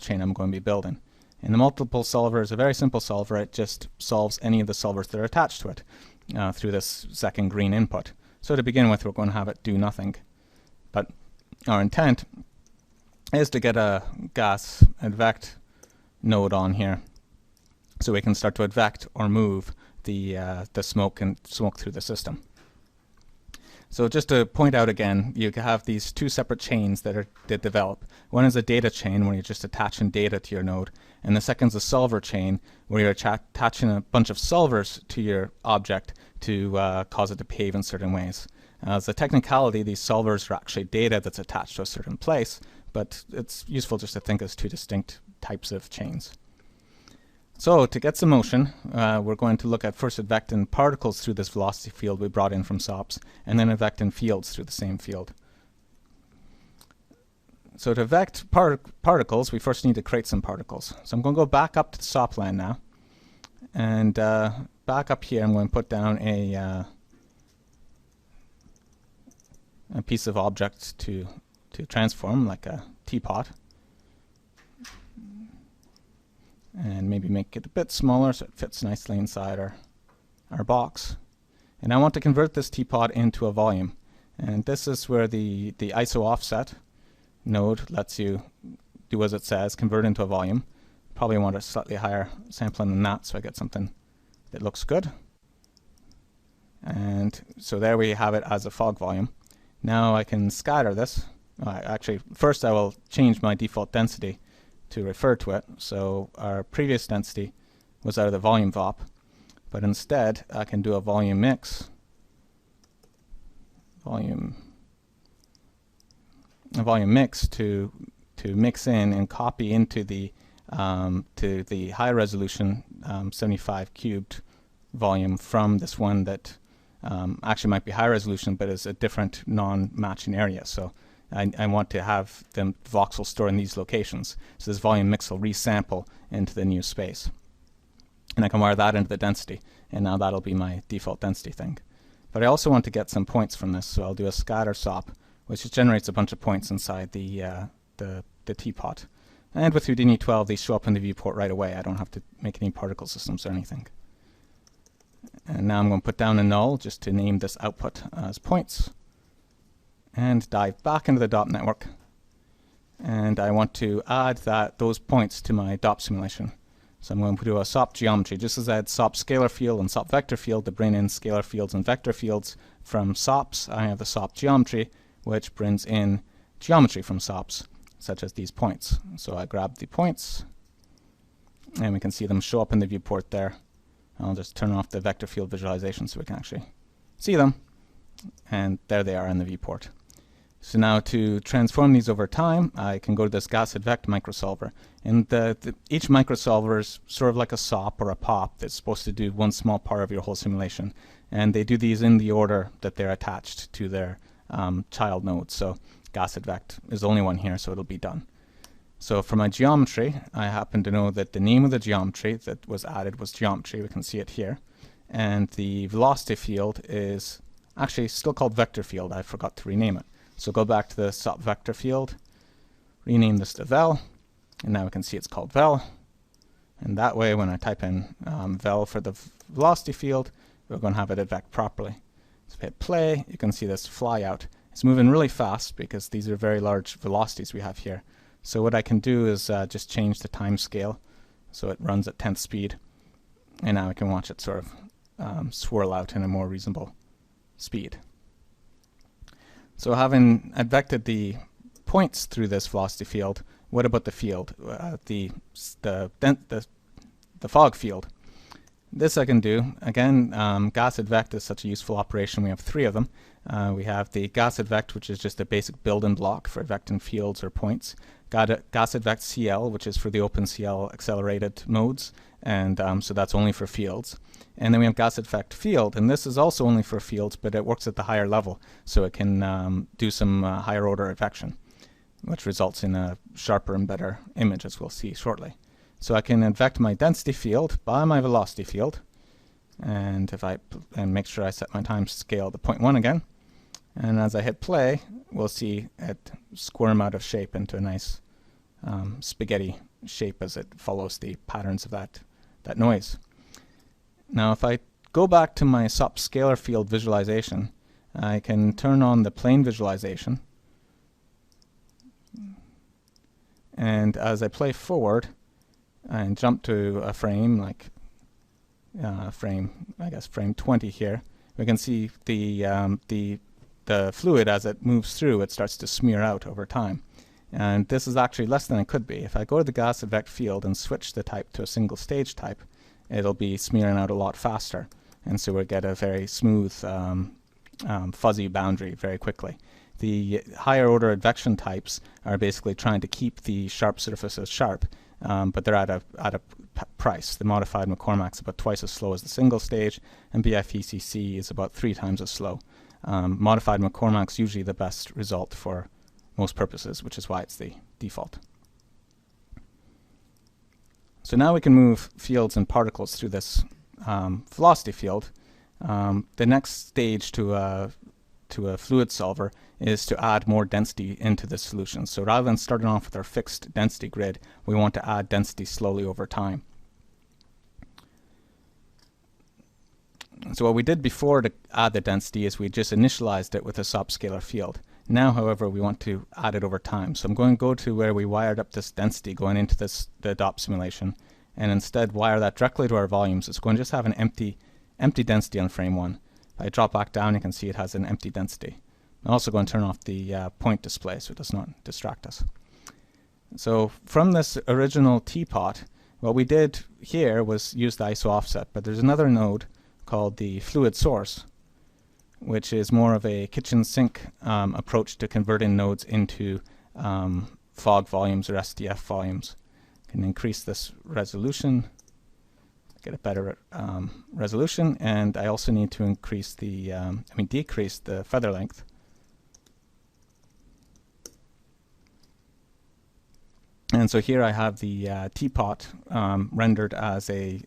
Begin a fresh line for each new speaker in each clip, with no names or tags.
chain I'm going to be building. And the multiple solver is a very simple solver. It just solves any of the solvers that are attached to it through this second green input. So to begin with, we're going to have it do nothing. But our intent is to get a gas advect node on here, so we can start to advect or move the smoke through the system. So just to point out again, you have these two separate chains that develop. One is a data chain where you're just attaching data to your node, and the second is a solver chain where you're attaching a bunch of solvers to your object to cause it to behave in certain ways. As a technicality, these solvers are actually data that's attached to a certain place, but it's useful just to think as two distinct types of chains. So to get some motion, we're going to look at first advecting particles through this velocity field we brought in from SOPs, and then advecting fields through the same field. So to advect particles, we first need to create some particles. So I'm going to go back up to the SOP land now, and back up here I'm going to put down a piece of object to transform, like a teapot. And maybe make it a bit smaller so it fits nicely inside our box. And I want to convert this teapot into a volume. And this is where the ISO offset node lets you do as it says, convert into a volume. Probably want a slightly higher sampling than that so I get something that looks good. And so there we have it as a fog volume. Now I can scatter this. Actually, first I will change my default density to refer to it. So our previous density was out of the volume VOP, but instead I can do a volume mix, to mix in and copy into the to the high resolution 75 cubed volume from this one that actually might be high resolution but is a different non-matching area. So I want to have the voxel store in these locations. So this volume mix will resample into the new space. And I can wire that into the density. And now that'll be my default density thing. But I also want to get some points from this. So I'll do a scatter SOP, which just generates a bunch of points inside the teapot. And with Houdini 12, they show up in the viewport right away. I don't have to make any particle systems or anything. And now I'm going to put down a null just to name this output as points. And dive back into the DOP network. And I want to add those points to my DOP simulation. So I'm going to do a SOP geometry, just as I had SOP scalar field and SOP vector field to bring in scalar fields and vector fields from SOPs. I have the SOP geometry, which brings in geometry from SOPs, such as these points. So I grab the points, and we can see them show up in the viewport there. I'll just turn off the vector field visualization so we can actually see them. And there they are in the viewport. So now to transform these over time, I can go to this gas advect microsolver. And each microsolver is sort of like a SOP or a POP that's supposed to do one small part of your whole simulation. And they do these in the order that they're attached to their child nodes. So gas advect is the only one here, so it'll be done. So for my geometry, I happen to know that the name of the geometry that was added was geometry. We can see it here. And the velocity field is actually still called vector field. I forgot to rename it. So go back to the SOP vector field, rename this to vel, and now we can see it's called vel. And that way, when I type in vel for the velocity field, we're going to have it advect properly. So if I hit play, you can see this fly out. It's moving really fast because these are very large velocities we have here. So what I can do is just change the time scale so it runs at 10th speed. And now I can watch it sort of swirl out in a more reasonable speed. So having advected the points through this velocity field, what about the field, the fog field? This I can do. Again, gas advect is such a useful operation. We have three of them. We have the gas advect, which is just a basic building block for advecting fields or points. Gas advect CL, which is for the OpenCL accelerated modes, and so that's only for fields. And then we have gas advect field, and this is also only for fields, but it works at the higher level, so it can do some higher order advection, which results in a sharper and better image, as we'll see shortly. So I can advect my density field by my velocity field, and if I make sure I set my time scale to 0.1 again, and as I hit play, we'll see it squirm out of shape into a nice spaghetti shape as it follows the patterns of that noise. Now if I go back to my SOP scalar field visualization, I can turn on the plane visualization, and as I play forward and jump to a frame like frame 20 here, we can see the fluid as it moves through, it starts to smear out over time. And this is actually less than it could be. If I go to the gas effect field and switch the type to a single stage type, it'll be smearing out a lot faster. And so we'll get a very smooth, fuzzy boundary very quickly. The higher order advection types are basically trying to keep the sharp surfaces sharp, but they're at a price. The modified McCormack's about twice as slow as the single stage, and BFECC is about 3 times as slow. Modified McCormack's usually the best result for most purposes, which is why it's the default. So now we can move fields and particles through this velocity field. The next stage to a fluid solver is to add more density into the solution. So rather than starting off with our fixed density grid, we want to add density slowly over time. So what we did before to add the density is we just initialized it with a SOP scalar field. Now, however, we want to add it over time. So I'm going to go to where we wired up this density going into the DOP simulation, and instead wire that directly to our volumes. It's going to just have an empty density on frame 1. If I drop back down, you can see it has an empty density. I'm also going to turn off the point display so it does not distract us. So from this original teapot, what we did here was use the ISO offset, but there's another node called the fluid source, which is more of a kitchen sink approach to converting nodes into fog volumes or SDF volumes. Can increase this resolution, get a better resolution, and I also need to increase the, decrease the feather length. And so here I have the teapot rendered as a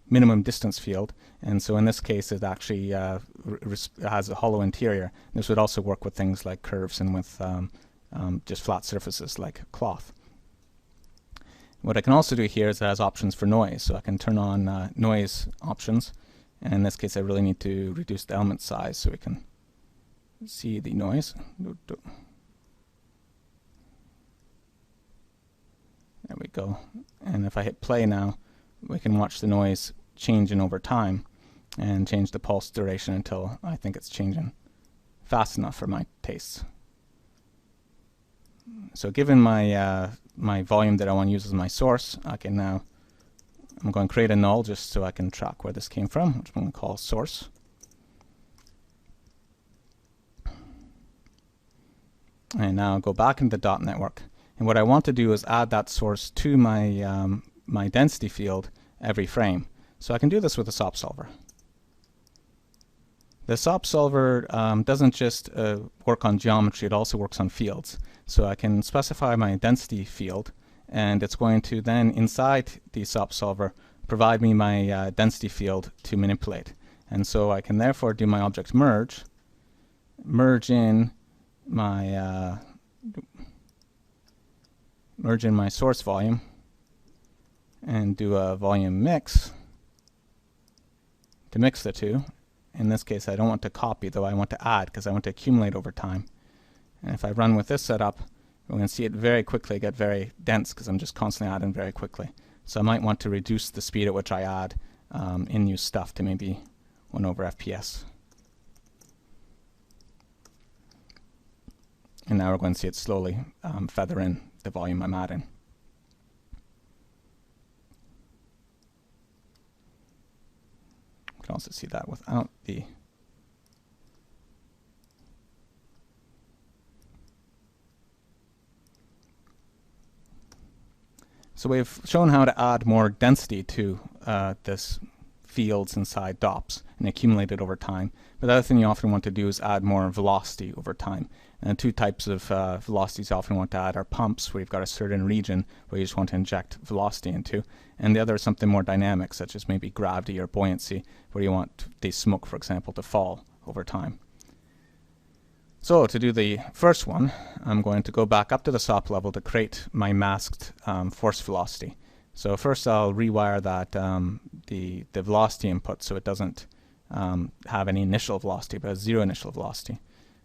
minimum distance field, and so in this case it actually has a hollow interior. This would also work with things like curves and with just flat surfaces like cloth. What I can also do here is it has options for noise, so I can turn on noise options, and in this case I really need to reduce the element size so we can see the noise. There we go. And if I hit play now, we can watch the noise changing over time and change the pulse duration until I think it's changing fast enough for my tastes. So given my my volume that I want to use as my source, I can now, I'm going to create a null just so I can track where this came from, which I'm going to call source. And now I'll go back into the dot network. And what I want to do is add that source to my my density field every frame. So I can do this with a SOP solver. The SOP solver doesn't just work on geometry, it also works on fields. So I can specify my density field, and it's going to then, inside the SOP solver, provide me my density field to manipulate. And so I can therefore do my object merge in my source volume, and do a volume mix to mix the two. In this case, I don't want to copy, though I want to add, because I want to accumulate over time. And if I run with this setup, we're going to see it very quickly get very dense, because I'm just constantly adding very quickly. So I might want to reduce the speed at which I add in-use stuff to maybe 1/fps. And now we're going to see it slowly feather in the volume I'm adding. You can also see that without the So we've shown how to add more density to this fields inside DOPs and accumulate it over time. But the other thing you often want to do is add more velocity over time. And two types of velocities you often want to add are pumps, where you've got a certain region where you just want to inject velocity into. And the other is something more dynamic, such as maybe gravity or buoyancy, where you want the smoke, for example, to fall over time. So to do the first one, I'm going to go back up to the SOP level to create my masked force velocity. So first I'll rewire that the velocity input so it doesn't have any initial velocity, but has zero initial velocity.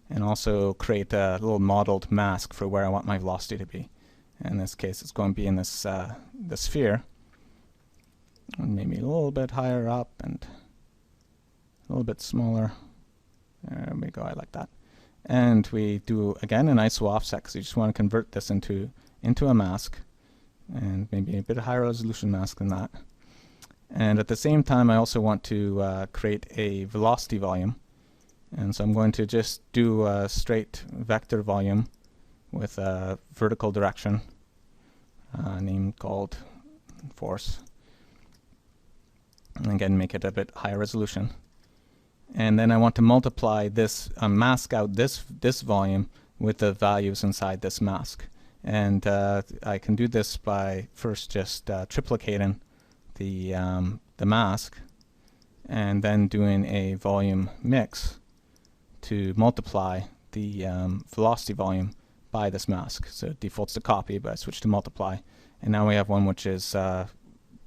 And also create a little modeled mask for where I want my velocity to be. In this case, it's going to be in this the sphere, and maybe a little bit higher up and a little bit smaller. There we go. I like that. And we do again an ISO offset because you just want to convert this into a mask, and maybe a bit higher resolution mask than that. And at the same time, I also want to create a velocity volume. And so I'm going to just do a straight vector volume with a vertical direction, name called force. And again, make it a bit higher resolution. And then I want to multiply this, mask out this volume with the values inside this mask. And I can do this by first just triplicating the mask, and then doing a volume mix to multiply the velocity volume by this mask. So it defaults to copy, but I switch to multiply. And now we have one which is the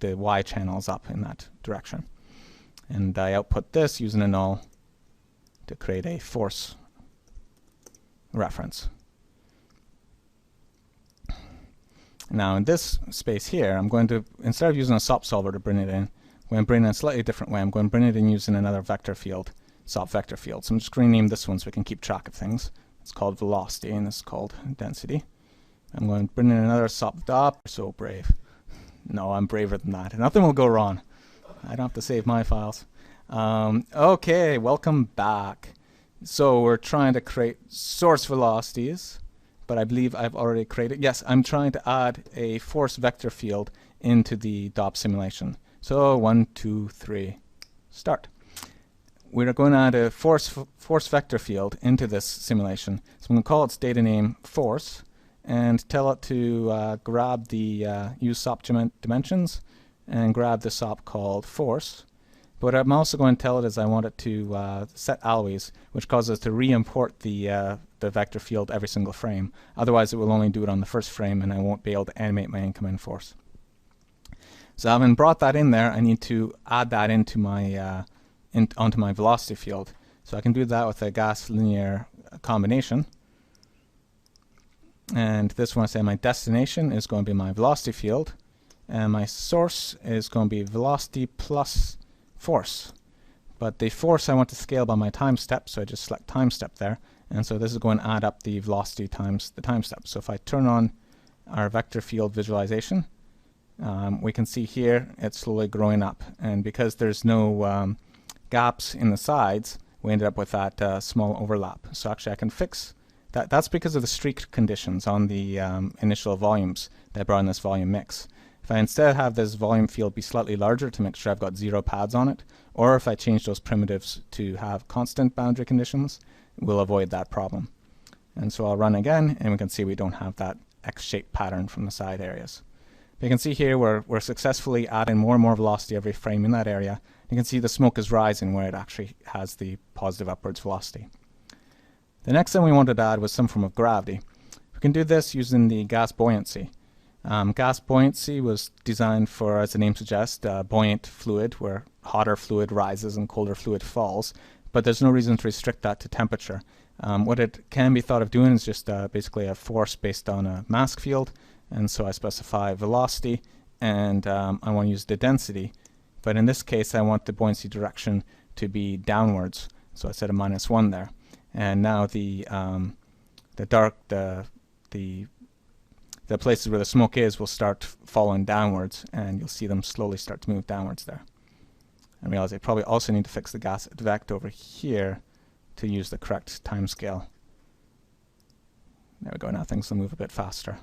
Y channels up in that direction. And I output this using a null to create a force reference. Now in this space here, I'm going to, instead of using a SOP solver to bring it in, I'm going to bring it in a slightly different way. I'm going to bring it in using another vector field, SOP vector field. So I'm just going to rename this one so we can keep track of things. It's called velocity and this is called density. I'm going to bring in another SOP dop. So brave. No, I'm braver than that. Nothing will go wrong. I don't have to save my files. Okay, welcome back. So we're trying to create source velocities, but I believe I've already created. Yes, I'm trying to add a force vector field into the DOP simulation. So 1, 2, 3, start. We're going to add a force vector field into this simulation. So I'm going to call its data name force and tell it to grab the use SOP dimensions and grab the SOP called force. But what I'm also going to tell it is I want it to set always, which causes it to re-import the vector field every single frame. Otherwise, it will only do it on the first frame, and I won't be able to animate my incoming force. So having brought that in there, I need to add that into my onto my velocity field. So I can do that with a gas linear combination. And this one, I say my destination is going to be my velocity field, and my source is going to be velocity plus force. But the force I want to scale by my time step, so I just select time step there. And so this is going to add up the velocity times the time step. So if I turn on our vector field visualization, we can see here it's slowly growing up. And because there's no gaps in the sides, we ended up with that small overlap. So actually I can fix that. That's because of the streak conditions on the initial volumes that I brought in this volume mix. If I instead have this volume field be slightly larger to make sure I've got 0 pads on it, or if I change those primitives to have constant boundary conditions, we'll avoid that problem. And so I'll run again, and we can see we don't have that X-shaped pattern from the side areas. But you can see here we're successfully adding more and more velocity every frame in that area. You can see the smoke is rising where it actually has the positive upwards velocity. The next thing we wanted to add was some form of gravity. We can do this using the gas buoyancy. Gas buoyancy was designed for, as the name suggests, buoyant fluid, where hotter fluid rises and colder fluid falls, but there's no reason to restrict that to temperature. What it can be thought of doing is just basically a force based on a mask field, and so I specify velocity, and I want to use the density, but in this case I want the buoyancy direction to be downwards, so I set a -1 there. And now the places where the smoke is will start falling downwards, and you'll see them slowly start to move downwards there. I realize I probably also need to fix the gas vect over here to use the correct time scale. There we go, now things will move a bit faster.